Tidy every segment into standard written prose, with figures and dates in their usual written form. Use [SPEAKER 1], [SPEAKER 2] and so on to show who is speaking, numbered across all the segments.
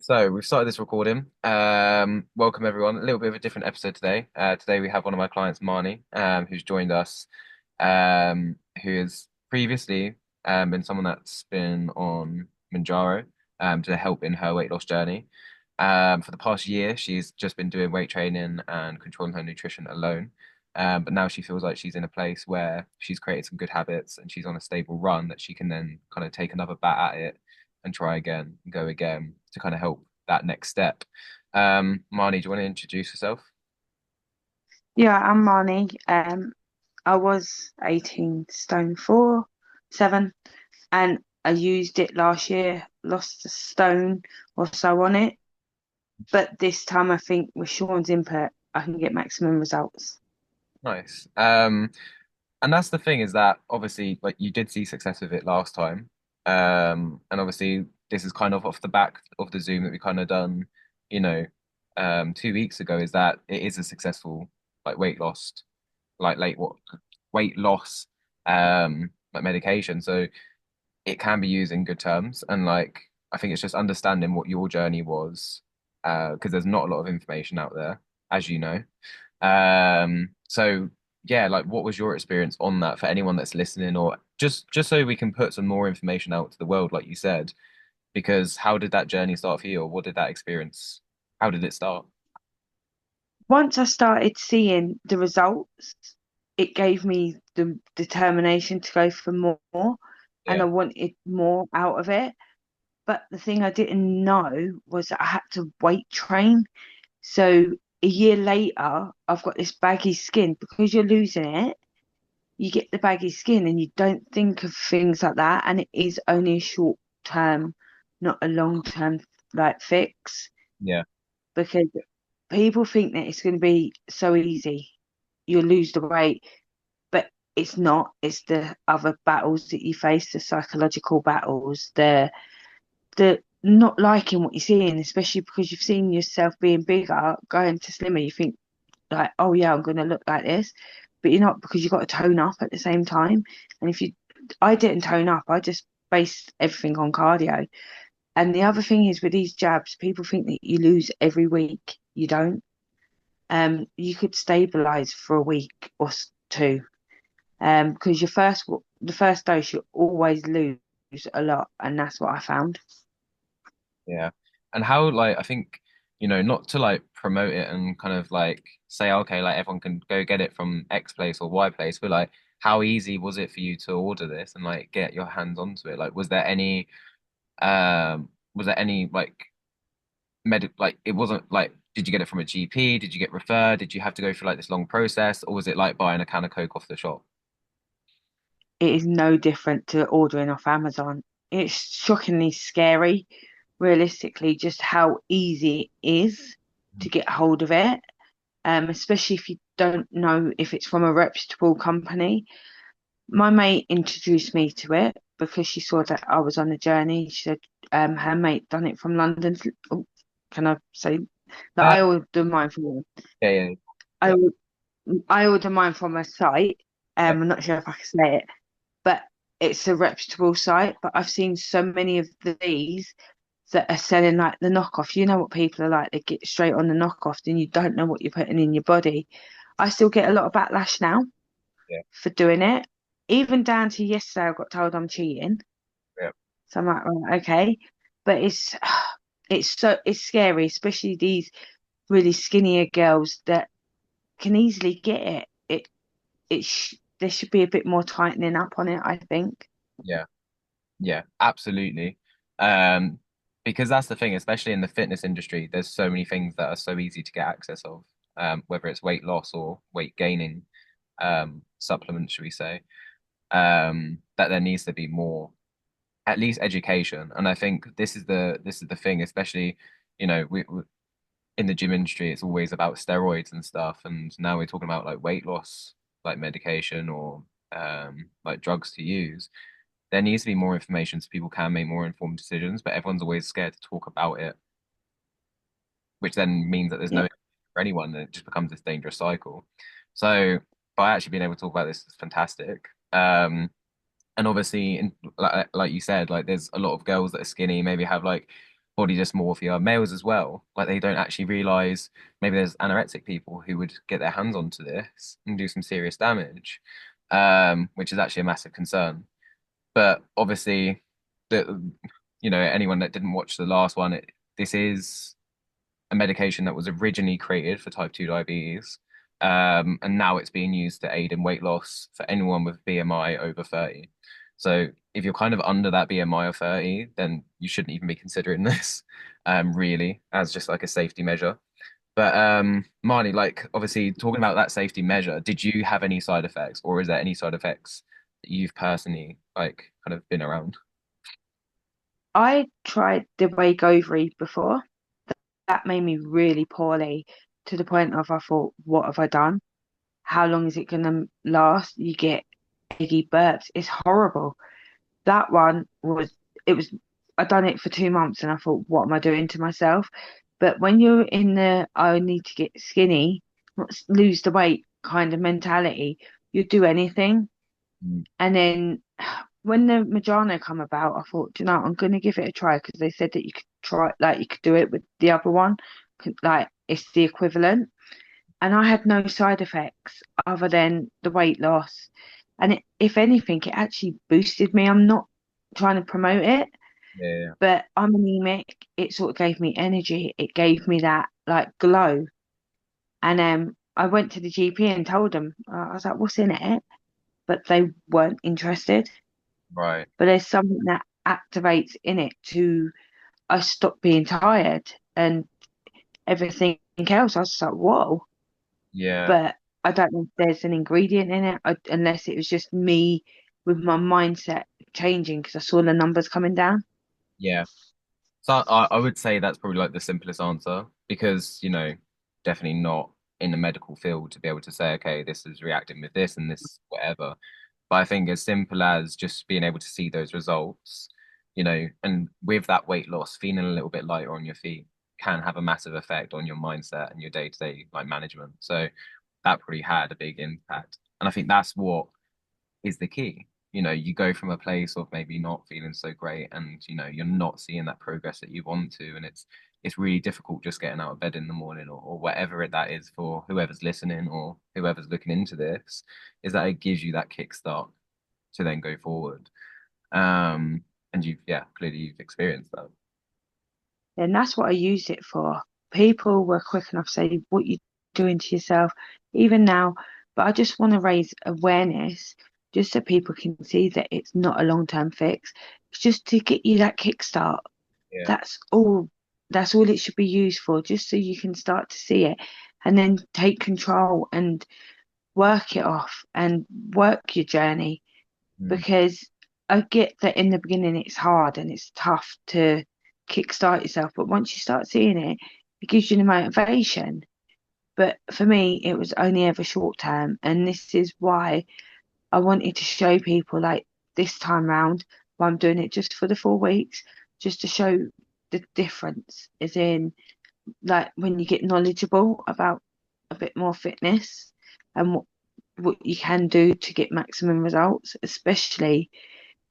[SPEAKER 1] So we've started this recording. Welcome everyone. A little bit of a different episode today. Today we have one of my clients, Marnie, who's joined us, who has previously been someone that's been on Mounjaro to help in her weight loss journey. For the past year, she's just been doing weight training and controlling her nutrition alone. But now she feels like she's in a place where she's created some good habits and she's on a stable run that she can then kind of take another bat at it and try again and go again to kind of help that next step. Marnie, do you want to introduce yourself?
[SPEAKER 2] Yeah, I'm Marnie. I was 18 stone 4, 7, and I used it last year, lost a stone or so on it. But this time I think with Sean's input, I can get maximum results.
[SPEAKER 1] Nice. And that's the thing is that obviously, like you did see success with it last time. And obviously, this is kind of off the back of the Zoom that we kind of done, you know, 2 weeks ago. Is that it is a successful like late what weight loss, like medication. So it can be used in good terms. And like, I think it's just understanding what your journey was, because there's not a lot of information out there, as you know. So yeah, like, what was your experience on that for anyone that's listening, or just so we can put some more information out to the world, like you said, because how did that journey start for you, or what did that experience, how did it start?
[SPEAKER 2] Once I started seeing the results, it gave me the determination to go for more, and
[SPEAKER 1] Yeah,
[SPEAKER 2] I wanted more out of it. But the thing I didn't know was that I had to weight train. So a year later, I've got this baggy skin because you're losing it. You get the baggy skin and you don't think of things like that. And it is only a short term, not a long term like fix
[SPEAKER 1] yeah,
[SPEAKER 2] because people think that it's going to be so easy. You'll lose the weight, but it's not. It's the other battles that you face, the psychological battles, the not liking what you're seeing, especially because you've seen yourself being bigger, going to slimmer. You think like, oh yeah, I'm gonna look like this, but you're not because you've got to tone up at the same time. And if you, I didn't tone up. I just based everything on cardio. And the other thing is with these jabs, people think that you lose every week. You don't. You could stabilize for a week or two. Because the first dose you always lose a lot, and that's what I found.
[SPEAKER 1] yeah. And how, like, I think, not to like promote it and kind of like say, okay, like everyone can go get it from X place or Y place, but like, how easy was it for you to order this and like get your hands onto it? Like, was there any like like it wasn't like, did you get it from a GP? Did you get referred? Did you have to go through like this long process, or was it like buying a can of Coke off the shop?
[SPEAKER 2] It is no different to ordering off Amazon. It's shockingly scary, realistically, just how easy it is to get hold of it, especially if you don't know if it's from a reputable company. My mate introduced me to it because she saw that I was on a journey. She said her mate done it from London. Oh, can I say that
[SPEAKER 1] Uh,
[SPEAKER 2] I ordered mine from
[SPEAKER 1] yeah, yeah,
[SPEAKER 2] I, I ordered mine from a site.
[SPEAKER 1] yeah,
[SPEAKER 2] I'm not sure if I can say it, but it's a reputable site. But I've seen so many of these that are selling like the knockoff. You know what people are like, they get straight on the knockoff, then you don't know what you're putting in your body. I still get a lot of backlash now
[SPEAKER 1] yeah,
[SPEAKER 2] for doing it. Even down to yesterday, I got told I'm cheating.
[SPEAKER 1] yeah,
[SPEAKER 2] So I'm like, right, okay. But it's scary, especially these really skinnier girls that can easily get it. There should be a bit more tightening up on it, I think.
[SPEAKER 1] yeah. Yeah, absolutely. Um, because that's the thing, especially in the fitness industry, there's so many things that are so easy to get access of, whether it's weight loss or weight gaining, supplements, should we say, that there needs to be more, at least education. And I think this is the thing, especially, we in the gym industry, it's always about steroids and stuff, and now we're talking about like weight loss, like medication or like drugs to use. There needs to be more information so people can make more informed decisions, but everyone's always scared to talk about it, which then means that there's
[SPEAKER 2] Yeah,
[SPEAKER 1] no for anyone, and it just becomes this dangerous cycle. So by actually being able to talk about this is fantastic. And obviously, like you said, like there's a lot of girls that are skinny, maybe have like body dysmorphia, males as well. Like they don't actually realize maybe there's anorexic people who would get their hands onto this and do some serious damage, which is actually a massive concern. But obviously, the anyone that didn't watch the last one, this is a medication that was originally created for type 2 diabetes. And now it's being used to aid in weight loss for anyone with BMI over 30. So if you're kind of under that BMI of 30, then you shouldn't even be considering this, really, as just like a safety measure. But Marnie, like obviously talking about that safety measure, did you have any side effects, or is there any side effects that you've personally like kind of been around?
[SPEAKER 2] I tried the Wegovy before. That made me really poorly to the point of I thought, what have I done? How long is it going to last? You get achy burps. It's horrible. That one was, it was, I done it for 2 months and I thought, what am I doing to myself? But when you're in the, I need to get skinny, not lose the weight kind of mentality, you do anything.
[SPEAKER 1] Mm.
[SPEAKER 2] And then when the Mounjaro come about, I thought, "Do you know, I'm going to give it a try because they said that you could try, like you could do it with the other one, like it's the equivalent. And I had no side effects other than the weight loss. And if anything, it actually boosted me. I'm not trying to promote it,
[SPEAKER 1] Yeah, yeah,
[SPEAKER 2] but I'm anemic. It sort of gave me energy. It gave me that like glow. And I went to the GP and told them, I was like, what's in it? But they weren't interested.
[SPEAKER 1] right.
[SPEAKER 2] But there's something that activates in it to I stop being tired and everything else. I was just like, whoa.
[SPEAKER 1] Yeah,
[SPEAKER 2] But I don't know if there's an ingredient in it, unless it was just me with my mindset changing because I saw the numbers coming down.
[SPEAKER 1] yeah. So I would say that's probably like the simplest answer because, definitely not in the medical field to be able to say, okay, this is reacting with this and this whatever. But I think as simple as just being able to see those results, and with that weight loss, feeling a little bit lighter on your feet can have a massive effect on your mindset and your day-to-day like management. So that probably had a big impact. And I think that's what is the key. You go from a place of maybe not feeling so great and you're not seeing that progress that you want to, and it's really difficult just getting out of bed in the morning or whatever that is for whoever's listening or whoever's looking into this, is that it gives you that kickstart to then go forward. And clearly you've experienced that.
[SPEAKER 2] And that's what I used it for. People were quick enough to say, what you doing to yourself, even now. But I just want to raise awareness just so people can see that it's not a long-term fix. It's just to get you that kickstart.
[SPEAKER 1] Yeah.
[SPEAKER 2] That's all. That's all it should be used for, just so you can start to see it and then take control and work it off and work your journey.
[SPEAKER 1] Mm.
[SPEAKER 2] Because I get that in the beginning it's hard and it's tough to kickstart yourself, but once you start seeing it, it gives you the motivation. But for me, it was only ever short term, and this is why I wanted to show people like this time round why I'm doing it just for the 4 weeks, just to show the difference is in like when you get knowledgeable about a bit more fitness and what you can do to get maximum results, especially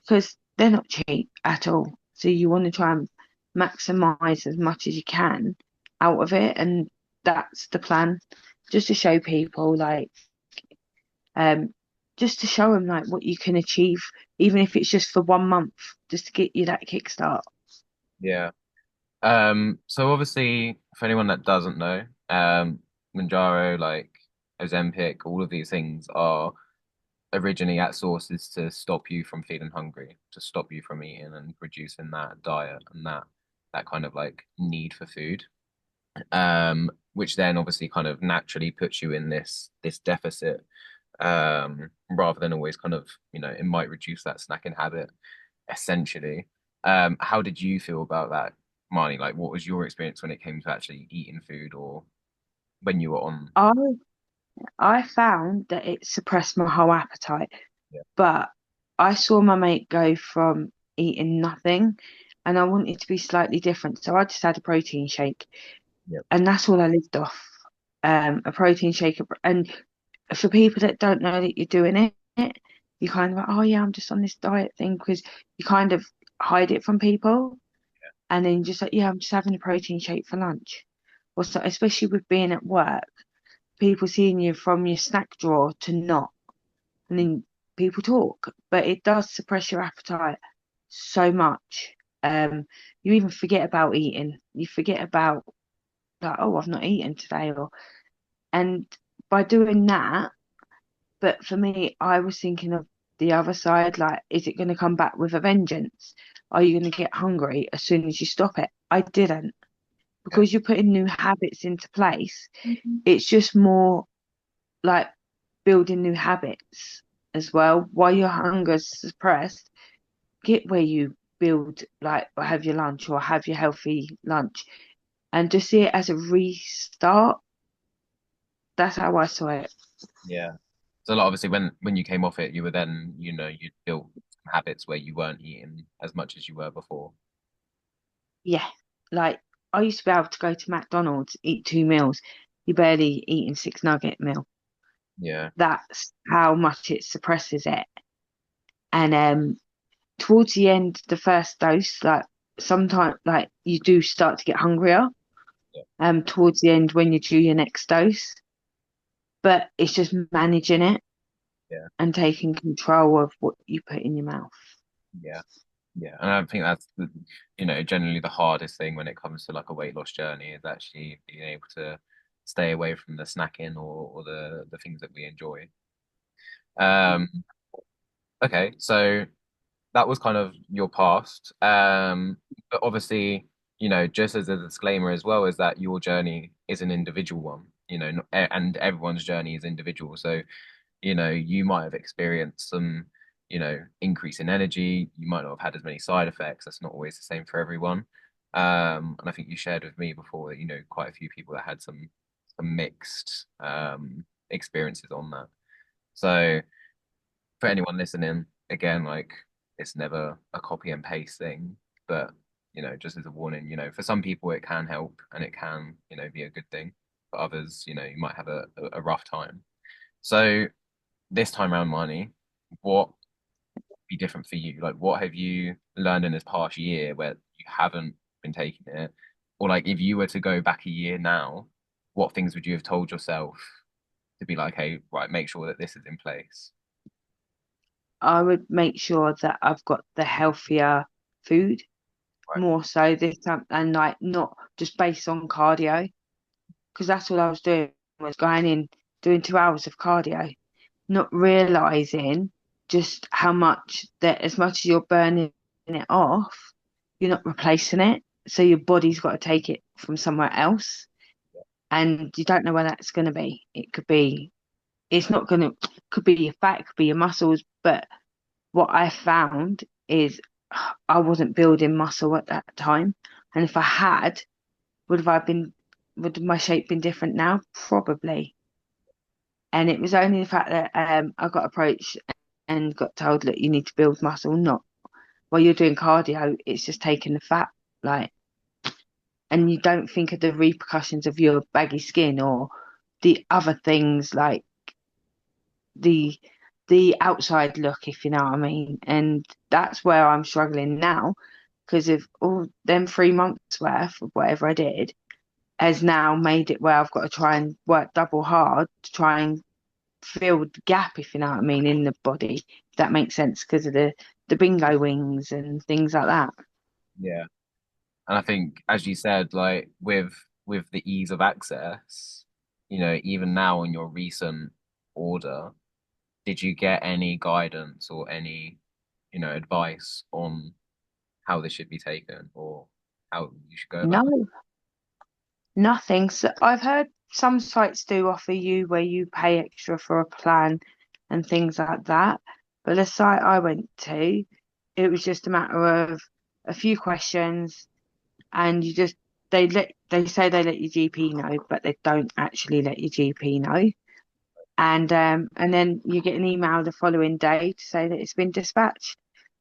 [SPEAKER 2] because they're not cheap at all. So you want to try and maximize as much as you can out of it, and that's the plan, just to show people um just to show them like what you can achieve, even if it's just for 1 month, just to get you that kickstart.
[SPEAKER 1] Yeah. So obviously, for anyone that doesn't know, Mounjaro, like Ozempic, all of these things are originally at source is to stop you from feeling hungry, to stop you from eating and reducing that diet and that kind of like need for food. Which then obviously kind of naturally puts you in this deficit, rather than always kind of, it might reduce that snacking habit essentially. How did you feel about that, Marnie? Like, what was your experience when it came to actually eating food or when you were on?
[SPEAKER 2] I I found that it suppressed my whole appetite,
[SPEAKER 1] Yeah,
[SPEAKER 2] but I saw my mate go from eating nothing, and I wanted to be slightly different, so I just had a protein shake,
[SPEAKER 1] yeah,
[SPEAKER 2] and that's all I lived off. A protein shake, and for people that don't know that you're doing it, you kind of like, oh yeah, I'm just on this diet thing because you kind of hide it from people. and then you're just like, yeah, I'm just having a protein shake for lunch. Or so, especially with being at work, people seeing you from your snack drawer to not, and then people talk, but it does suppress your appetite so much. Um, you even forget about eating. You forget about like, oh, I've not eaten today, or and by doing that, but for me, I was thinking of the other side, like, is it going to come back with a vengeance? Are you going to get hungry as soon as you stop it? I didn't
[SPEAKER 1] Yeah,
[SPEAKER 2] because you're putting new habits into place. It's just more like building new habits as well. While your hunger's suppressed, get where you build, like, have your lunch or have your healthy lunch and just see it as a restart. That's how I saw it.
[SPEAKER 1] yeah. So like, obviously when you came off it, you were then, you'd built some habits where you weren't eating as much as you were before.
[SPEAKER 2] Yeah. Like, I used to be able to go to McDonald's, eat 2 meals. You're barely eating 6 nugget meal.
[SPEAKER 1] Yeah,
[SPEAKER 2] That's how much it suppresses it. And towards the end, the first dose, like sometimes like you do start to get hungrier
[SPEAKER 1] yeah,
[SPEAKER 2] towards the end when you do your next dose. But it's just managing it
[SPEAKER 1] yeah,
[SPEAKER 2] and taking control of what you put in your mouth.
[SPEAKER 1] yeah, yeah. And I think that's generally the hardest thing when it comes to like a weight loss journey is actually being able to stay away from the snacking or the things that we enjoy. Um, okay, so that was kind of your past. But obviously, just as a disclaimer as well, is that your journey is an individual one, and everyone's journey is individual. So, you might have experienced some, increase in energy. You might not have had as many side effects. That's not always the same for everyone. And I think you shared with me before that, quite a few people that had some mixed experiences on that. So for anyone listening, again, like it's never a copy and paste thing, but just as a warning, for some people it can help and it can, be a good thing. For others, you might have a rough time. So this time around, Marnie, what would be different for you? Like, what have you learned in this past year where you haven't been taking it? Or like, if you were to go back a year now, what things would you have told yourself to be like, hey, right, make sure that this is in place?
[SPEAKER 2] I would make sure that I've got the healthier food
[SPEAKER 1] Right.
[SPEAKER 2] more so this time and like not just based on cardio because that's all I was doing was going in doing 2 hours of cardio, not realizing just how much that as much as you're burning it off, you're not replacing it. So your body's got to take it from somewhere else, and you don't know where that's going to be. It could be, it's not going to, could be your fat, it could be your muscles. But what I found is I wasn't building muscle at that time, and if I had, would have I been, would my shape been different now? Probably. And it was only the fact that I got approached and got told that you need to build muscle, not while you're doing cardio, it's just taking the fat, like, and you don't think of the repercussions of your baggy skin or the other things like the the outside look, if you know what I mean. And that's where I'm struggling now because of all them 3 months worth of whatever I did has now made it where I've got to try and work double hard to try and fill the gap, if you know what I mean, in the body, if that makes sense, because of the bingo wings and things like that.
[SPEAKER 1] Yeah. And I think, as you said, like with the ease of access, even now on your recent order, did you get any guidance or any, advice on how this should be taken or how you should go about it?
[SPEAKER 2] No, nothing. So I've heard some sites do offer you where you pay extra for a plan and things like that. But the site I went to, it was just a matter of a few questions and you just they say they let your GP know, but they don't actually let your GP know. And then you get an email the following day to say that it's been dispatched.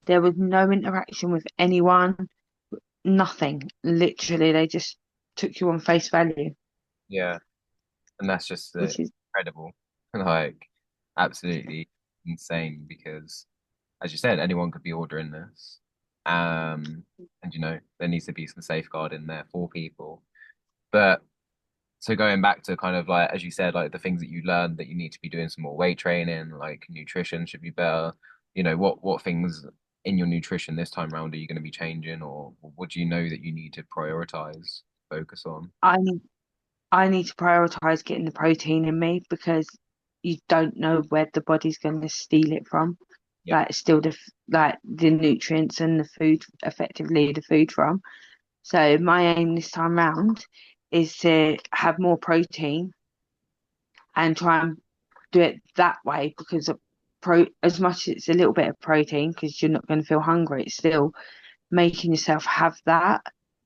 [SPEAKER 2] There was no interaction with anyone, nothing. Literally, they just took you on face value,
[SPEAKER 1] Yeah. And that's just
[SPEAKER 2] which is
[SPEAKER 1] incredible. Like, absolutely insane because, as you said, anyone could be ordering this. And there needs to be some safeguard in there for people. But so going back to kind of like, as you said, like the things that you learned that you need to be doing some more weight training, like nutrition should be better. What things in your nutrition this time around are you going to be changing, or what do you know that you need to prioritize, focus on?
[SPEAKER 2] I need I need to prioritize getting the protein in me because you don't know where the body's going to steal it from.
[SPEAKER 1] Yep.
[SPEAKER 2] Like steal like the nutrients and the food, effectively the food from. So my aim this time round is to have more protein and try and do it that way because as much as it's a little bit of protein because you're not going to feel hungry, it's still making yourself have that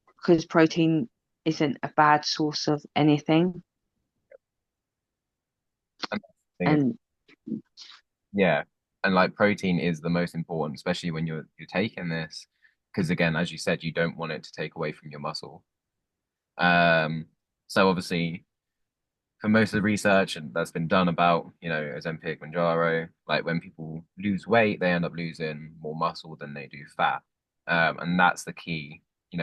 [SPEAKER 2] because protein isn't a bad source of anything.
[SPEAKER 1] And the thing is,
[SPEAKER 2] And
[SPEAKER 1] yeah, and like protein is the most important, especially when you're taking this, because again, as you said, you don't want it to take away from your muscle. Um, so obviously, for most of the research and that's been done about, Ozempic, Mounjaro, like when people lose weight, they end up losing more muscle than they do fat. And that's the key,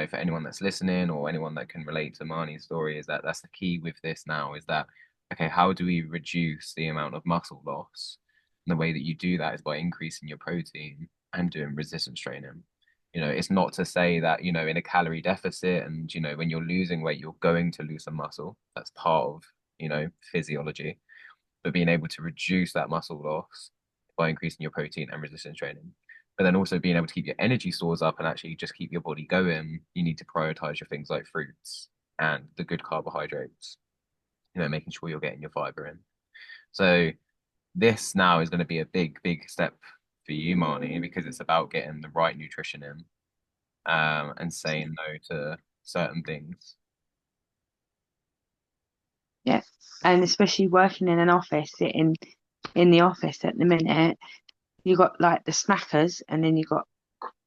[SPEAKER 1] for anyone that's listening or anyone that can relate to Marnie's story is that that's the key with this now is that, okay, how do we reduce the amount of muscle loss? And the way that you do that is by increasing your protein and doing resistance training. It's not to say that, in a calorie deficit and, when you're losing weight, you're going to lose some muscle. That's part of physiology, but being able to reduce that muscle loss by increasing your protein and resistance training. But then also being able to keep your energy stores up and actually just keep your body going, you need to prioritize your things like fruits and the good carbohydrates, making sure you're getting your fiber in. So this now is going to be a big, big step for you, Marnie, because it's about getting the right nutrition in and saying no to certain things.
[SPEAKER 2] yeah, and especially working in an office, sitting in the office at the minute, you got like the snackers and then you got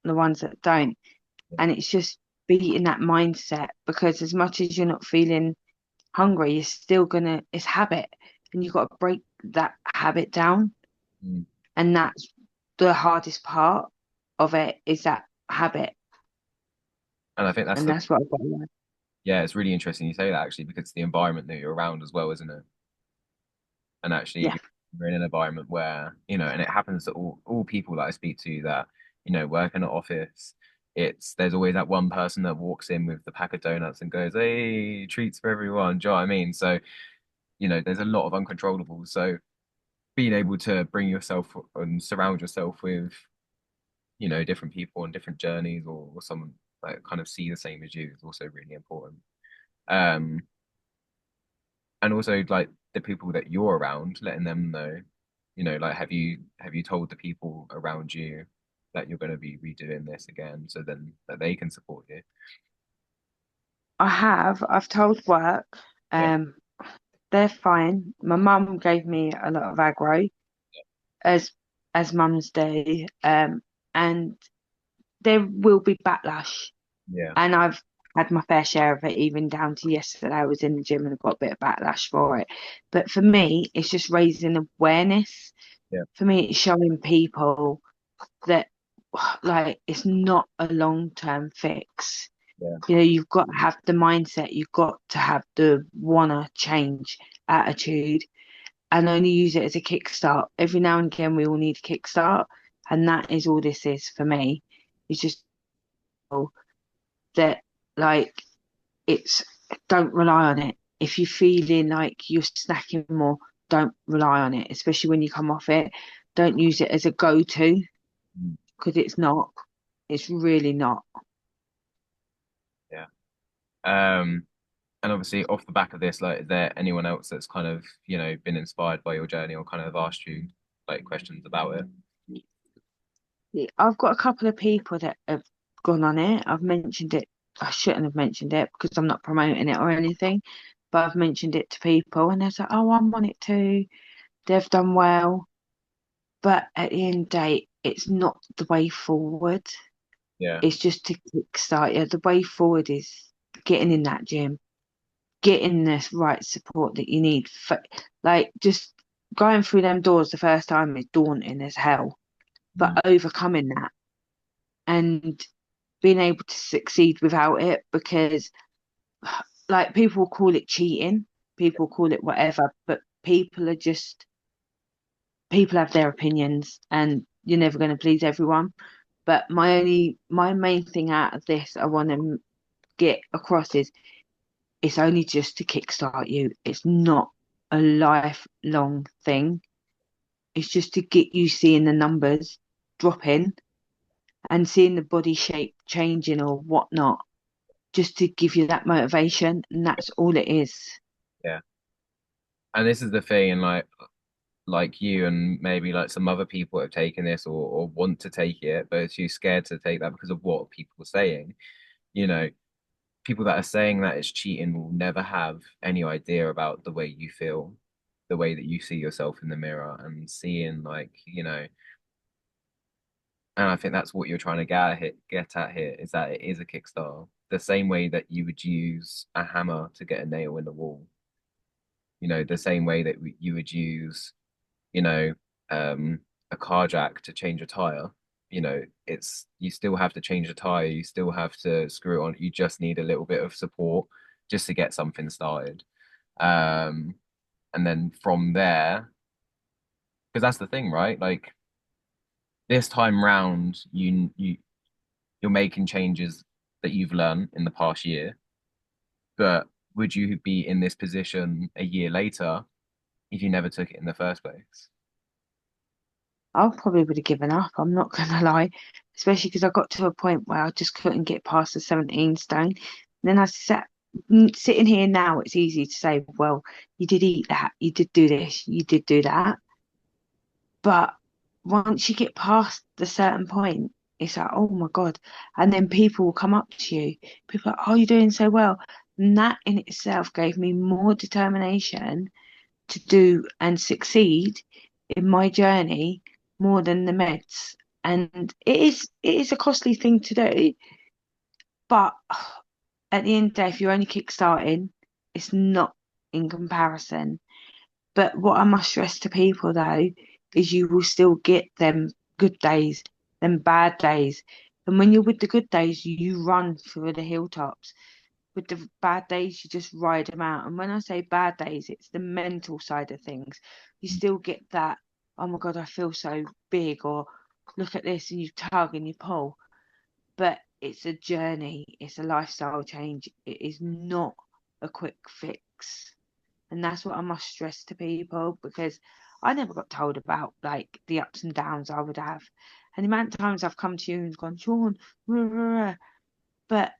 [SPEAKER 2] the ones that don't.
[SPEAKER 1] Yeah.
[SPEAKER 2] And it's just beating that mindset because as much as you're not feeling hungry, you're still gonna, it's habit. And you've got to break that habit down.
[SPEAKER 1] Mm.
[SPEAKER 2] And that's the hardest part of it is that habit.
[SPEAKER 1] And I think that's
[SPEAKER 2] And
[SPEAKER 1] the
[SPEAKER 2] that's what I've got to learn.
[SPEAKER 1] Yeah, it's really interesting you say that actually because it's the environment that you're around as well, isn't it? And actually, if
[SPEAKER 2] Yeah.
[SPEAKER 1] you're in an environment where, and it happens to all people that I speak to that, work in an office, there's always that one person that walks in with the pack of donuts and goes, "Hey, treats for everyone." Do you know what I mean? So, there's a lot of uncontrollables. So being able to bring yourself and surround yourself with, different people on different journeys or someone that kind of see the same as you is also really important. Um, and also like the people that you're around, letting them know, like have you told the people around you that you're going to be redoing this again, so then that they can support you?
[SPEAKER 2] I've told work,
[SPEAKER 1] Yeah,
[SPEAKER 2] um, they're fine. My mum gave me a lot of aggro as mums do. And there will be backlash.
[SPEAKER 1] yeah,
[SPEAKER 2] And I've had my fair share of it, even down to yesterday. I was in the gym and I got a bit of backlash for it. But for me, it's just raising awareness.
[SPEAKER 1] yeah,
[SPEAKER 2] For me, it's showing people that like it's not a long-term fix.
[SPEAKER 1] yeah.
[SPEAKER 2] You've got to have the mindset, you've got to have the wanna change attitude and only use it as a kickstart. Every now and again, we all need a kickstart, and that is all this is for me. It's just that, like, it's don't rely on it. If you're feeling like you're snacking more, don't rely on it, especially when you come off it. Don't use it as a go-to
[SPEAKER 1] Mm.
[SPEAKER 2] because it's not. It's really not.
[SPEAKER 1] Yeah. um and obviously off the back of this, like is there anyone else that's kind of been inspired by your journey or kind of asked you like questions about it?
[SPEAKER 2] I've got a couple of people that have gone on it. I've mentioned it. I shouldn't have mentioned it because I'm not promoting it or anything, but I've mentioned it to people and they're like, oh, I'm on it too. They've done well. But at the end of the day, it's not the way forward.
[SPEAKER 1] Yeah.
[SPEAKER 2] It's just to kickstart you. The way forward is getting in that gym, getting this right support that you need. Like just going through them doors the first time is daunting as hell, but
[SPEAKER 1] Mm.
[SPEAKER 2] overcoming that and being able to succeed without it, because like people call it cheating, people call it whatever, but people have their opinions, and you're never going to please everyone. But my main thing out of this I want to get across is it's only just to kickstart you. It's not a lifelong thing. It's just to get you seeing the numbers dropping and seeing the body shape changing or whatnot, just to give you that motivation. And that's all it is.
[SPEAKER 1] Yeah. And this is the thing, and like you and maybe like some other people have taken this or want to take it, but are too scared to take that because of what people are saying. You know, people that are saying that it's cheating will never have any idea about the way you feel, the way that you see yourself in the mirror and seeing and I think that's what you're trying to get at here is that it is a Kickstarter. The same way that you would use a hammer to get a nail in the wall, the same way that you would use, you know, um, a car jack to change a tire. It's you still have to change the tire, you still have to screw it on. You just need a little bit of support just to get something started. Um, and then from there, because that's the thing, right? Like this time round, you're making changes that you've learned in the past year, but would you be in this position a year later if you never took it in the first place?
[SPEAKER 2] I probably would have given up. I'm not gonna lie, especially because I got to a point where I just couldn't get past the 17 stone. And then I sat sitting here now. It's easy to say, well, you did eat that, you did do this, you did do that. But once you get past the certain point, it's like, oh my God. And then people will come up to you. People are like, oh, you're doing so well. And that in itself gave me more determination to do and succeed in my journey more than the meds. And it is a costly thing to do, but at the end of the day, if you're only kickstarting, it's not in comparison. But what I must stress to people though is you will still get them good days, them bad days. And when you're with the good days, you run through the hilltops. With the bad days, you just ride them out. And when I say bad days, it's the mental side of things. You still get that, oh my God, I feel so big, or look at this, and you tug and you pull. But it's a journey, it's a lifestyle change. It is not a quick fix. And that's what I must stress to people, because I never got told about like the ups and downs I would have. And the amount of times I've come to you and gone, Sean, rah, rah, rah. But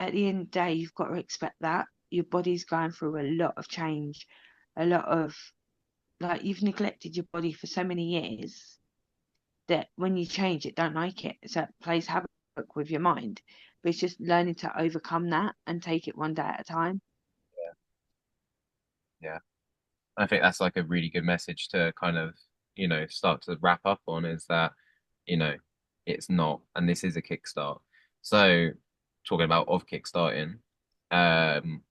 [SPEAKER 2] at the end of the day, you've got to expect that. Your body's going through a lot of change, a lot of like you've neglected your body for so many years that when you change it, don't like it. So it plays havoc with your mind. But it's just learning to overcome that and take it one day at a time.
[SPEAKER 1] Yeah. I think that's like a really good message to kind of, start to wrap up on is that, you know, it's not, and this is a kickstart. So talking about of kickstarting,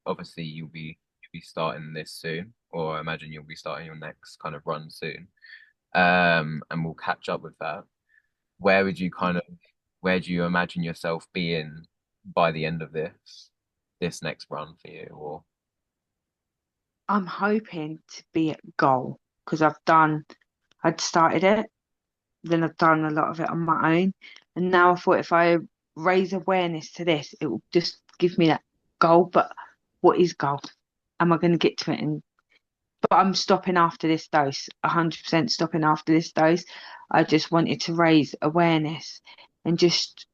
[SPEAKER 1] obviously you'll be starting this soon, or I imagine you'll be starting your next kind of run soon. And we'll catch up with that. Where would you kind of, where do you imagine yourself being by the end of this next run for you? Or
[SPEAKER 2] I'm hoping to be at goal because I'd started it, then I've done a lot of it on my own. And now I thought if I raise awareness to this, it will just give me that goal. But what is goal? Am I going to get to it? But I'm stopping after this dose, 100% stopping after this dose. I just wanted to raise awareness and just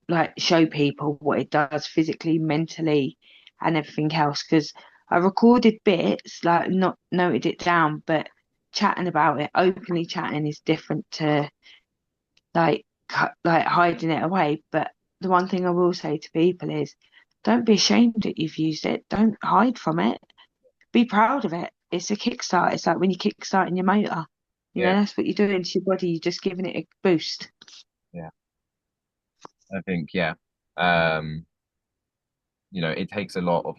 [SPEAKER 2] like show people what it does physically, mentally, and everything else. Because I recorded bits, like not noted it down, but chatting about it, openly chatting is different to like like hiding it away. But the one thing I will say to people is don't be ashamed that you've used it. Don't hide from it. Be proud of it. It's a kickstart. It's like when you kickstart in your motor.
[SPEAKER 1] yeah,
[SPEAKER 2] That's what you're doing to your body. You're just giving it a boost.
[SPEAKER 1] yeah, I think yeah. Um, it takes a lot of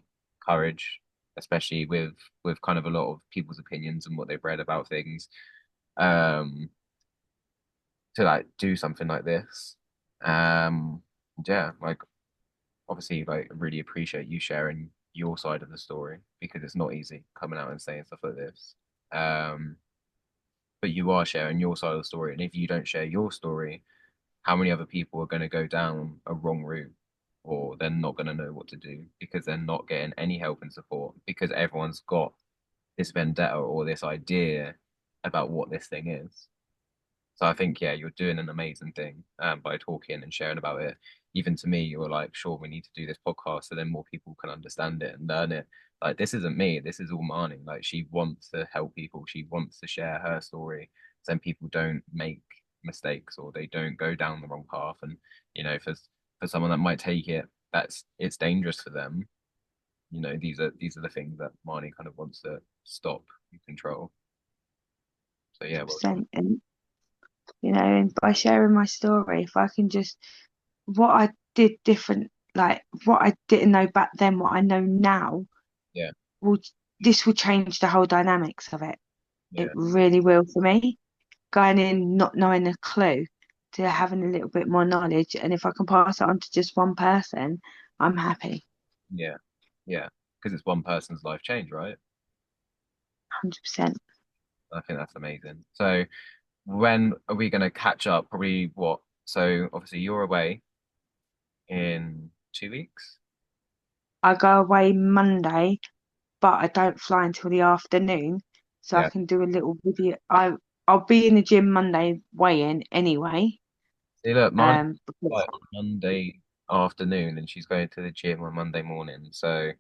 [SPEAKER 1] courage, especially with kind of a lot of people's opinions and what they've read about things, um, to like do something like this. Um, Yeah, like obviously, like really appreciate you sharing your side of the story because it's not easy coming out and saying stuff like this. Um, but you are sharing your side of the story, and if you don't share your story, how many other people are going to go down a wrong route, or they're not going to know what to do because they're not getting any help and support because everyone's got this vendetta or this idea about what this thing is. So I think, yeah, you're doing an amazing thing by talking and sharing about it. Even to me, you're like, sure, we need to do this podcast so then more people can understand it and learn it. Like, this isn't me. This is all Marnie. Like, she wants to help people. She wants to share her story. So then people don't make mistakes or they don't go down the wrong path. And, for someone that might take it, it's dangerous for them. These are the things that Marnie kind of wants to stop and control. So yeah, well,
[SPEAKER 2] 100%. And, and by sharing my story, if I can just, what I did different, like what I didn't know back then, what I know now,
[SPEAKER 1] yeah,
[SPEAKER 2] will this will change the whole dynamics of it. It
[SPEAKER 1] yeah,
[SPEAKER 2] really will for me. Going in not knowing a clue to having a little bit more knowledge. And if I can pass it on to just one person, I'm happy.
[SPEAKER 1] yeah, yeah. Because it's one person's life change, right?
[SPEAKER 2] 100%.
[SPEAKER 1] I think that's amazing. So when are we going to catch up? Probably what? So obviously you're away in 2 weeks.
[SPEAKER 2] I go away Monday, but I don't fly until the afternoon. So I
[SPEAKER 1] Yeah.
[SPEAKER 2] can do a little video. I'll be in the gym Monday weighing anyway.
[SPEAKER 1] See, look, Marnie's
[SPEAKER 2] Because
[SPEAKER 1] like Monday afternoon, and she's going to the gym on Monday morning. So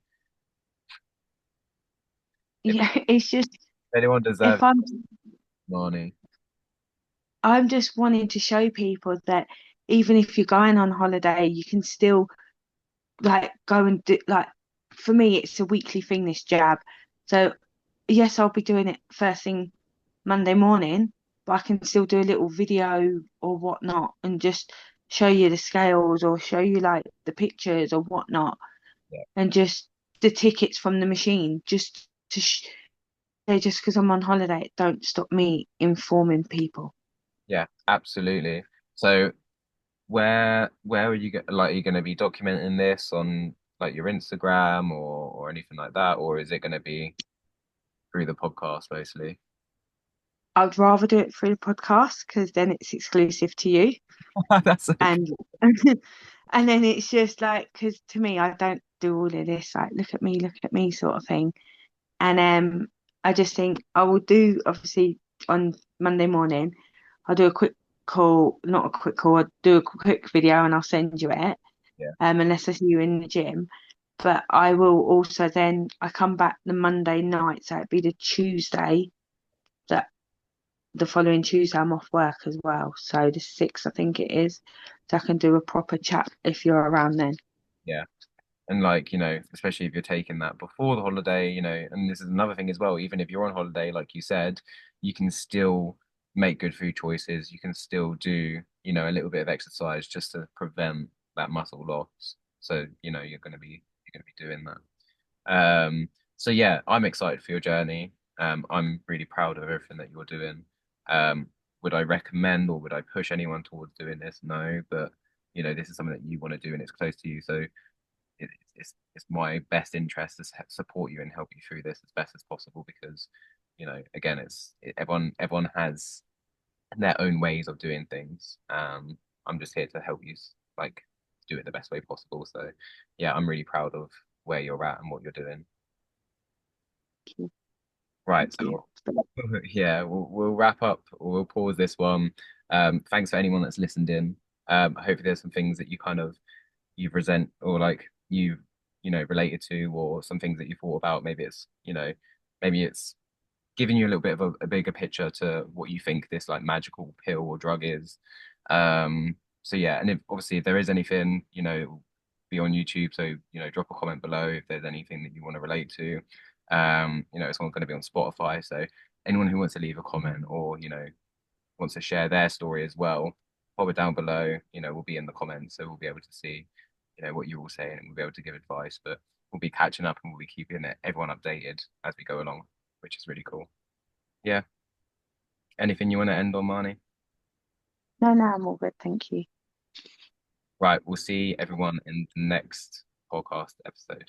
[SPEAKER 1] if
[SPEAKER 2] yeah, it's just
[SPEAKER 1] anyone
[SPEAKER 2] if
[SPEAKER 1] deserves Marnie,
[SPEAKER 2] I'm just wanting to show people that even if you're going on holiday, you can still like go and do like for me it's a weekly thing, this jab. So yes, I'll be doing it first thing Monday morning, but I can still do a little video or whatnot and just show you the scales or show you like the pictures or whatnot
[SPEAKER 1] yeah,
[SPEAKER 2] and just the tickets from the machine just to say just because I'm on holiday, it don't stop me informing people.
[SPEAKER 1] yeah, absolutely. So where are you like? Are you going to be documenting this on like your Instagram or anything like that, or is it going to be through the podcast mostly?
[SPEAKER 2] I'd rather do it through the podcast because then it's exclusive to you.
[SPEAKER 1] That's okay.
[SPEAKER 2] And and then it's just like because to me I don't do all of this like look at me sort of thing. And I just think I will do obviously on Monday morning, I'll do a quick call, not a quick call, I'll do a quick video and I'll send you it,
[SPEAKER 1] Yeah,
[SPEAKER 2] unless I see you in the gym. But I will also then I come back the Monday night, so it'd be the Tuesday that the following Tuesday I'm off work as well. So the 6th I think it is. So I can do a proper chat if you're around then.
[SPEAKER 1] yeah. And like, especially if you're taking that before the holiday, and this is another thing as well, even if you're on holiday, like you said, you can still make good food choices. You can still do, a little bit of exercise just to prevent that muscle loss. So, you're gonna be doing that. So yeah, I'm excited for your journey. I'm really proud of everything that you're doing. Would I recommend or would I push anyone towards doing this? No, but this is something that you want to do and it's close to you. So it's my best interest to support you and help you through this as best as possible because again everyone has their own ways of doing things. I'm just here to help you like do it the best way possible. So yeah, I'm really proud of where you're at and what you're doing. Right,
[SPEAKER 2] Thank you.
[SPEAKER 1] so yeah, we'll wrap up. We'll pause this one. Thanks for anyone that's listened in. Hopefully there's some things that you present or like you related to or some things that you thought about. Maybe it's giving you a little bit of a bigger picture to what you think this like magical pill or drug is. So yeah, and if obviously if there is anything, be on YouTube. So, drop a comment below if there's anything that you want to relate to. It's all going to be on Spotify. So anyone who wants to leave a comment or, wants to share their story as well, pop it down below. We'll be in the comments, so we'll be able to see, what you're all saying, and we'll be able to give advice. But we'll be catching up and we'll be keeping everyone updated as we go along, which is really cool. Yeah. Anything you want to end on, Marnie?
[SPEAKER 2] No, no, I'm all good. Thank you.
[SPEAKER 1] Right, we'll see everyone in the next podcast episode.